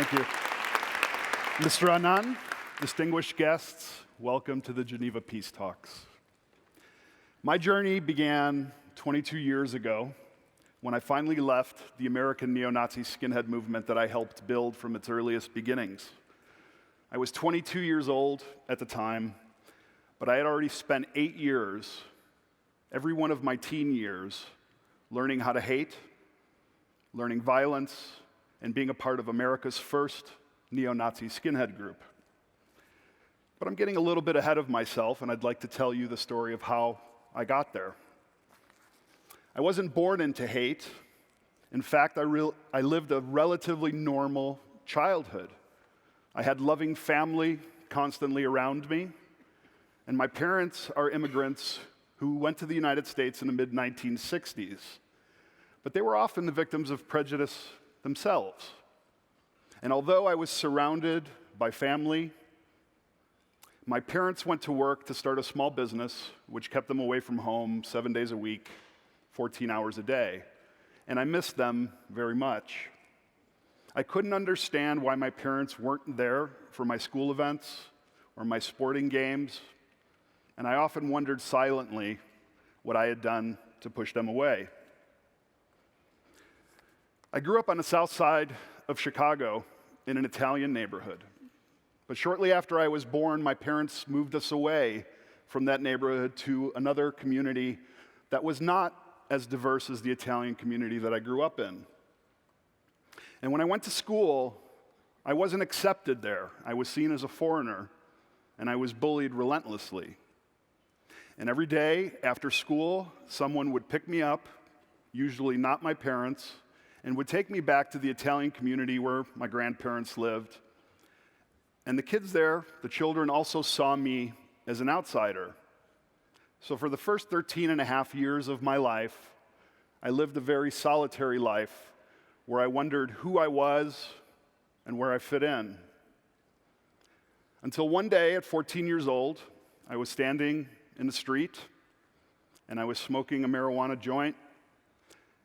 Thank you. Mr. Anand, distinguished guests, welcome to the Geneva Peace Talks. My journey began 22 years ago when I finally left the American neo-Nazi skinhead movement that I helped build from its earliest beginnings. I was 22 years old at the time, but I had already spent 8 years, every one of my teen years, learning how to hate, learning violence, and being a part of America's first neo-Nazi skinhead group. But I'm getting a little bit ahead of myself, and I'd like to tell you the story of how I got there. I wasn't born into hate. In fact, I lived a relatively normal childhood. I had loving family constantly around me, and my parents are immigrants who went to the United States in the mid-1960s. But they were often the victims of prejudice themselves. And although I was surrounded by family, my parents went to work to start a small business, which kept them away from home 7 days a week, 14 hours a day. And I missed them very much. I couldn't understand why my parents weren't there for my school events or my sporting games, and I often wondered silently what I had done to push them away. I grew up on the south side of Chicago in an Italian neighborhood. But shortly after I was born, my parents moved us away from that neighborhood to another community that was not as diverse as the Italian community that I grew up in. And when I went to school, I wasn't accepted there. I was seen as a foreigner, and I was bullied relentlessly. And every day after school, someone would pick me up, usually not my parents, and would take me back to the Italian community where my grandparents lived. And the kids there, the children, also saw me as an outsider. So for the first 13 and a half years of my life, I lived a very solitary life where I wondered who I was and where I fit in. Until one day at 14 years old, I was standing in the street and I was smoking a marijuana joint,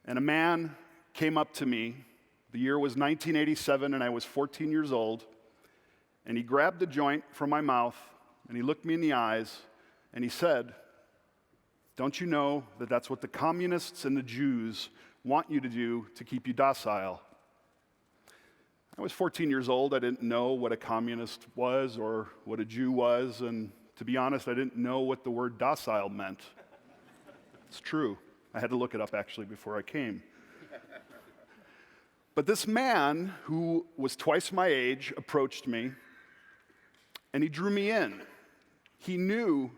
and a man came up to me. The year was 1987 and I was 14 years old, and he grabbed the joint from my mouth and he looked me in the eyes and he said, "Don't you know that that's what the communists and the Jews want you to do to keep you docile?" I was 14 years old. I didn't know what a communist was or what a Jew was, and to be honest, I didn't know what the word docile meant. It's true. I had to look it up actually before I came. But this man, who was twice my age, approached me, and he drew me in. He knew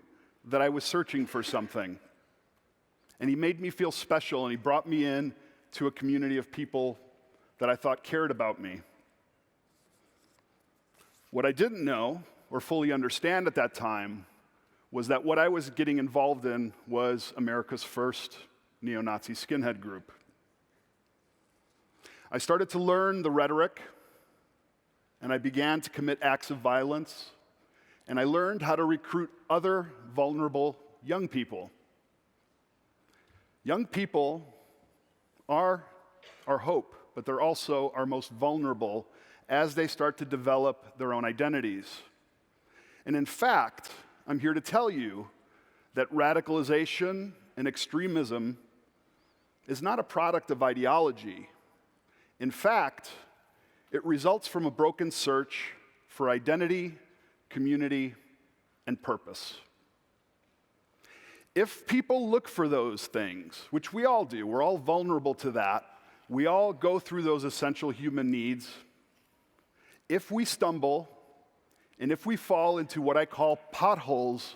that I was searching for something, and he made me feel special, and he brought me in to a community of people that I thought cared about me. What I didn't know or fully understand at that time was that what I was getting involved in was America's first neo-Nazi skinhead group. I started to learn the rhetoric, and I began to commit acts of violence, and I learned how to recruit other vulnerable young people. Young people are our hope, but they're also our most vulnerable as they start to develop their own identities. And in fact, I'm here to tell you that radicalization and extremism is not a product of ideology. In fact, it results from a broken search for identity, community, and purpose. If people look for those things, which we all do, we're all vulnerable to that, we all go through those essential human needs. If we stumble, and if we fall into what I call potholes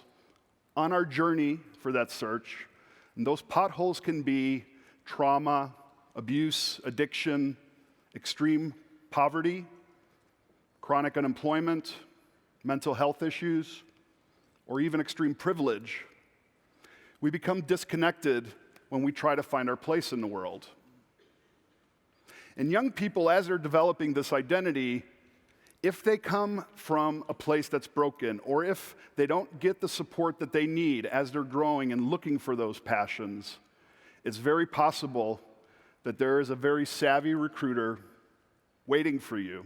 on our journey for that search, and those potholes can be trauma, abuse, addiction, extreme poverty, chronic unemployment, mental health issues, or even extreme privilege, we become disconnected when we try to find our place in the world. And young people, as they're developing this identity, if they come from a place that's broken, or if they don't get the support that they need as they're growing and looking for those passions, it's very possible that there is a very savvy recruiter waiting for you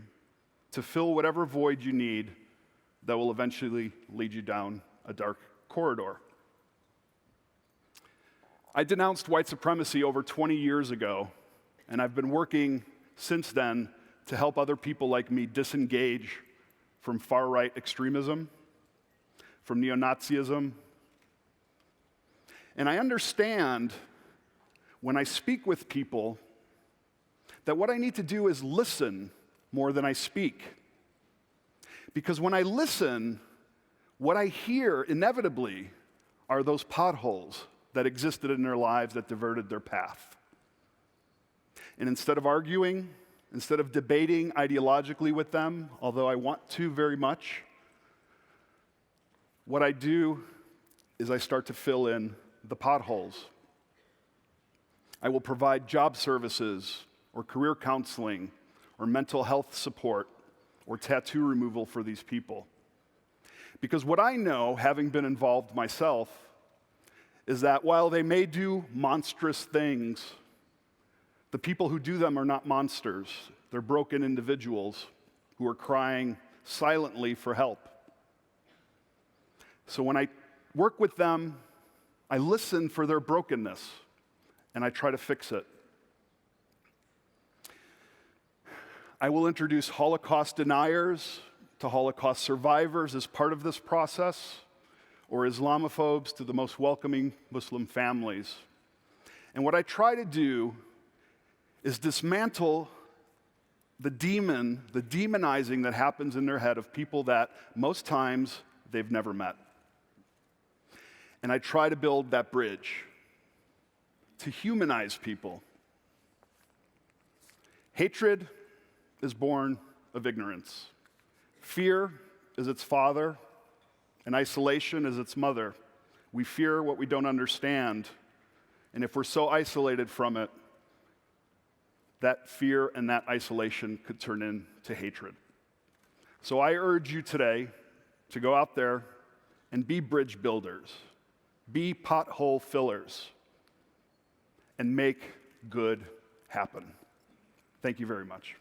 to fill whatever void you need that will eventually lead you down a dark corridor. I denounced white supremacy over 20 years ago, and I've been working since then to help other people like me disengage from far-right extremism, from neo-Nazism. And I understand when I speak with people that what I need to do is listen more than I speak. Because when I listen, what I hear inevitably are those potholes that existed in their lives that diverted their path. And instead of arguing, instead of debating ideologically with them, although I want to very much, what I do is I start to fill in the potholes. I will provide job services or career counseling or mental health support or tattoo removal for these people. Because what I know, having been involved myself, is that while they may do monstrous things, the people who do them are not monsters. They're broken individuals who are crying silently for help. So when I work with them, I listen for their brokenness, and I try to fix it. I will introduce Holocaust deniers to Holocaust survivors as part of this process, or Islamophobes to the most welcoming Muslim families. And what I try to do is dismantle the demonizing that happens in their head of people that most times they've never met. And I try to build that bridge to humanize people. Hatred is born of ignorance. Fear is its father, and isolation is its mother. We fear what we don't understand, and if we're so isolated from it, that fear and that isolation could turn into hatred. So I urge you today to go out there and be bridge builders, be pothole fillers, and make good happen. Thank you very much.